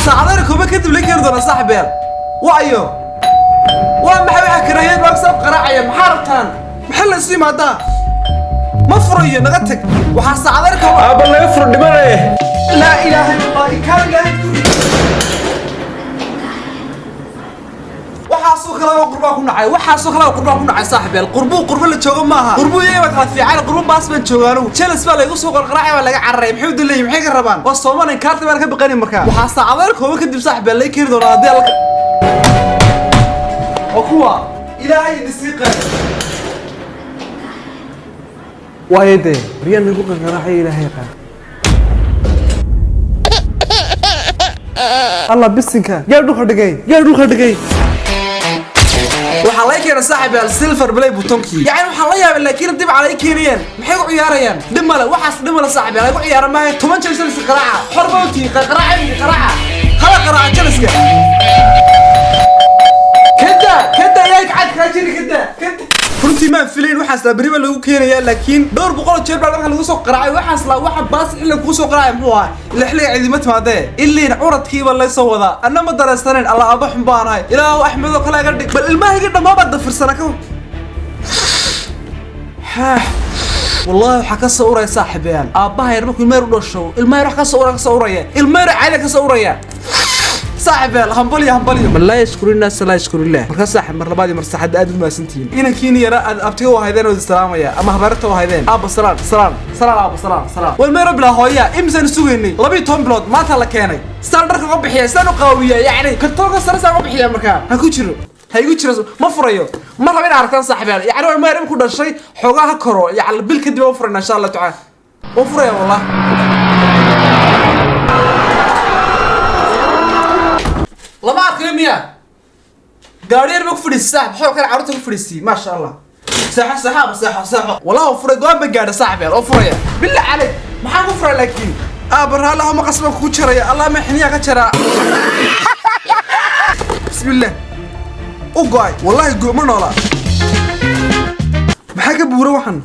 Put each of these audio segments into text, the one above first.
ساعدين كوبا كدب لك يردون صاحبي وايو وما حبي كراهيد مكسب قراعيه محارتان محل السيم هذا مفريه نغتك وحا ساعدين كوبا ابا لا يفرد دمانه لا اله الا الله كان قاعد waxaasoo kale oo qurba ku nacay waxaasoo kale oo qurba ku nacay saaxiibeel qurbo la joogo maaha qurbo yeeba kala fiican qurbo baas baan joogaano jealous baa lagu soo qarqaraacay waa laga cararay maxay u dilayay maxay ka rabaan waa Soomaalian kaarta baan ka baqani markaa waxa saacadeen kooba kadib saaxiibeel lay kiri doona hadii alka oo kuwa ilaahay disiiqa waayde riyan lagu qarqaraacay ilaahay qaa Allah bisinka yaa dhulka dhigay waxaa laga keenay saaxiibeel silver play buttonki yani waxaa la yaabay laakiin dib calay keeniyeen maxay u ciyaarayaan dhimale waxaas dhimale saaxiibeel ay u ciyaaraan ma 10 jeer qaraaca xorbawti qaraaca hala qaraaca jaliska kada yaak cad ka jiri kada runtii ma filayn waxaas la bariba lagu keenayaa laakiin dhowr boqol jeer baa marka lagu soo qaraacay waxaas la waxa baas xilli ku soo qaraacay muxuu ahaa xilliga ciidamada timaadee illeen curadkiiba la soo wada anama daraasaneen alla aba xumbaanahay ilaahu axmedo kala ga dhig bal ilmahayga dhamaaba dafirsana ka والله حكى صورة صاحبي أباها يرمك المير ودشوا المير حكى صورة المير عالي كصورة صاحبي همبلي من لا يشكر الناس لا يشكر الله مركز صاحب مرة بعد مرة حد أدب ما سنتين إنا كيني يرى أبتيه هيدين والسلام يا أما خبرته هيدين أبو سلام أبو سلام والمير بلا هويا إمزن سويني لبي توم بلود ما تلا كاني ستاندرك قبحية سنو قوية يعني كنتوك سرسا قبحية مركان هكوشرو هيجوا ما فريو مرة بين عرفتان صاحبي يعني ما يرمي كل شيء حقها كرو يعني بالكدي وفرنا إن شاء الله تعالى وفريا والله لما أكلميا قارير بكفر السحب حول كان عرضه بكفر السي ما شاء الله ساحة والله وفريا قام بقعد صاحبي وفريا بالله عليك ما حنفريا لكن أبرها لهم قسمك كوتشريا الله ما يحنيها كتشرا بسم الله اوغاي والله قومنا ولا maxay ka buuro waxan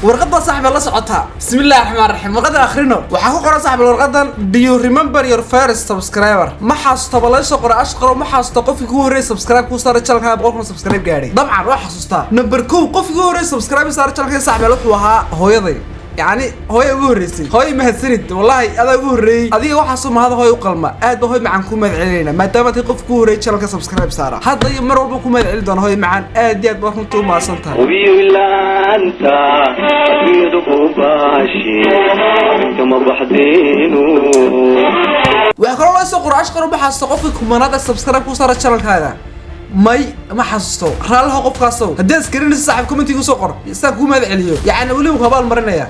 warqada saaxiib la socota bismillaahir rahmaanir rahiim warqada akhrino waxa ku qoran saaxiib warqadan do you remember your first subscriber ma xasuusta balay soo qora ashqaro ma xasuusta qofkii ugu horeeyay subscribe ku saaray channelka boqolkiiba subscribe gaaray dabcan waa xasuusta number 2 qofkii ugu horeeyay subscribe saaray channelka saaxiib wuxuu ahaa hooyaday يعني هوي ugu horeysay hooy ma hadsanid wallahi ada ugu horeeyay adiga waxa soo mahad hooy u qalma aad hooy macaan ku madcilayna maadaama tii qof ku horeeyay channelka subscribe saara hadda mar walba ku madcil doon hooy macaan aad iyo aad baan runtii u maasantahay hubiyo ilaanta iyadu ku baashi kama baxdeenu waxa kale oo soo qoraash qoro baxaasta qofka kumanada subscribe ku saara channelkaaga may ma xasuusto raalaha qofkaasoo haddii iskariin saaxiib commentiga soo qor isaan ku madciliyo yani wali uu habaal marinaya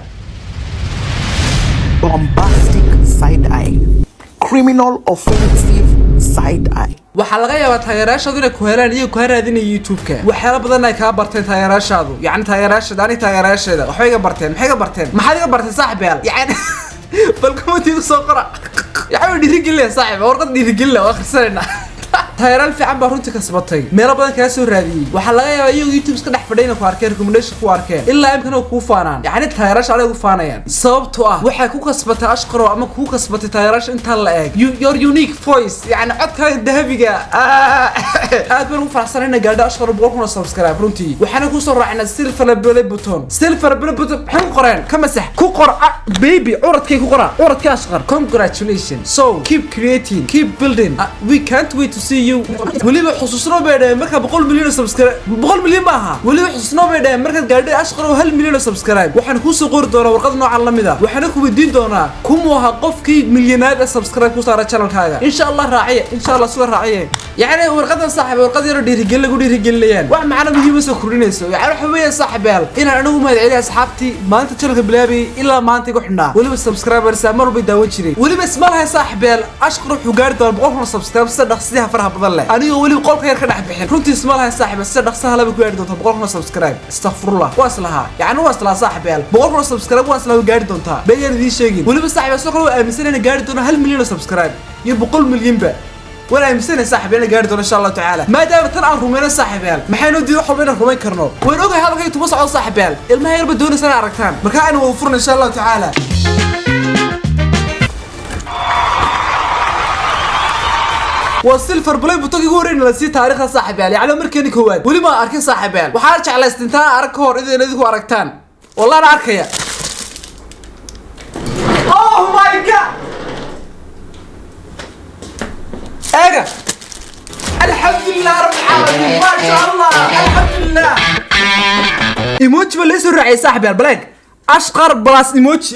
bombastic side eye, criminal offensive side eye. waxa laga yaabaa taageerayaashadu inay ku helaan iyo ku haraadinay YouTube-ka waxyaalo badan ay ka barteen taageerayaashadu yani taageerayaasheeda waxay iga barteen maxay iga barteen saaxiibayaal yani bal commentiga soo qora yani dhiirigelin saaxiib warqad dhiirigelin oo akhrisanayna taageerayaal fiican baa runtii kasbatay meelo badan kala soo raadiyay waxa laga yaabaa iyagu YouTube iska dhex fadhiyana ku arkeen recommendation ku arkeen ilaa imkana ku faanaan yani taageerayaasha ay ugu faanayaan sababtoo ah waxay ku kasbatay ashqaro ama ku kasbatay taageerayaasha inta la eeg your unique voice yani codka dahabiga aad baan u faraxsanahay gaadha ashqaro boqolkiiba subscribe runtii waxaana ku soo raacnaa silver play button waxaan qoreen kama sax ku qor baby uradkay ku qora uradka ashqar congratulations so keep creating keep building we can't wait to see you وليبا حسوسنا بيدا مركا 100 مليون سبسكرايب 100 مليون maaha وليبا حسوسنا بيدا مركا gaadhay ashqaro 1 مليون سبسكرايب waxaan ku soo qori doonaa warqad nooca la mid ah waxaan ku weydiin doonaa kuma waxa qofkii milyaneed subscribe ku saara channelkaaga insha Allah raaciye insha Allah soo raaciye yani warqadan saaxiib warqad yar dhiirigelin lagu dhiirigelinayaan wax macna muhiim ah soo kordhinayso yani waxa weeye saaxiibayaal inaan anigu mahadceliyo asxaabtii maanta channelka bilaabay ilaa maanta igu xidhnaa waliba subscribers mar walba daawan jiray waliba ismaalahay saaxiibayaal ashqaro wuxuu gaari doonaa 100 subscribe si dhaqsiyaha faraha badan leh aniga waliba qolka yar ka dhax bixin runtii ismaalahay saaxiib si dhaqsaha laba ku gaari doonta 100 subscribe astaghfirullah waslaha yani waslaha saaxiibayaal 100 subscribe waslaha gaari doonta bayaan idin sheegin waliba saaxiib soo kale aaminsan inay gaari doona 1 milyan subscribe iyo 100 milyan ba ولا يمسنا صاحب انا قاعد ان شاء الله تعالى ما دام ترى رومينا صاحب يال ما حينو دي خو بين رومين كرنو وين اوغي هذا كي تبص على صاحب يال ما يربى دون سنه عرفتان مركا انا وفرنا ان شاء الله تعالى والسيلفر بلاي بطاقي ورين لا سي تاريخ صاحب يعني مركني كواد ولي ما اركي صاحب waxaa jeclaysteen inta arag hor idinku aragtaan wallahi aan arkaya oh my god اجا الحمد لله رب العالمين ما شاء الله الحمد لله ايموجي ولا يسر رعي صاحبي البلاك اشقر بلاس ايموجي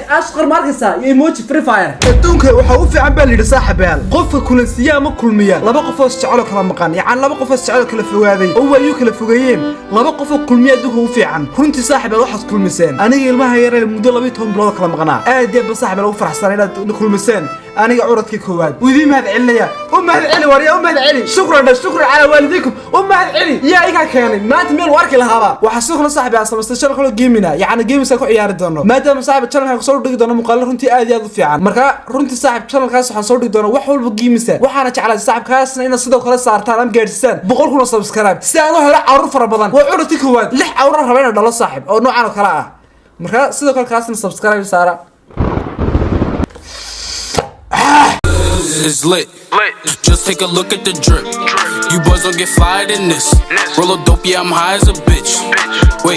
اشقر ماركسا ايموجي فري فاير adduunka waxa uu fiican baa lidhi saaxibayaal qofka kulansiya ama kulmiya laba qof oo jecel kala maqan yaan laba qof oo jecel kala fogaaday oo way kala fogeeyeen laba qof oo kulmiya adduunka uu fiican runtii saaxibayaal waxaad kulmiseen aniga ilmaha yar ee muddo 12 bilood kala maqnaa aad iyo saaxibayaal ugu faraxsan inaad kulmiseen aniga curadkii koowaad ودي مهد عليا ومهد علي وريا ومهد علي شكرا على والديكم ومهد علي يا ايغا كاني ما انت ميل واركي لهابا waxa suuqna saaxiib aan sameystay shal kale geemina yaani geemisa ku ciyaari doono maadaama saaxiib channel-ka soo dhigi doono muuqaal runtii aad iyo aad u fiican marka runtii saaxiib channel-kaas waxaan soo dhigi doono wax walba geemisa waxaana jeclaa saaxiibkaasna inaad sidoo kale saartaan am gaarsiisaan 100 kun subscribe si aan u helo carruur fara badan waa curadkii koowaad 6 carruur rabaa inaan dhalo saaxiib oo noocan kale ah marka sidoo kale kaasna subscribe saara It's lit. Just take a look at the drip. You boys don't get fired in this. Roll a dope, yeah, I'm high as a bitch. Wait.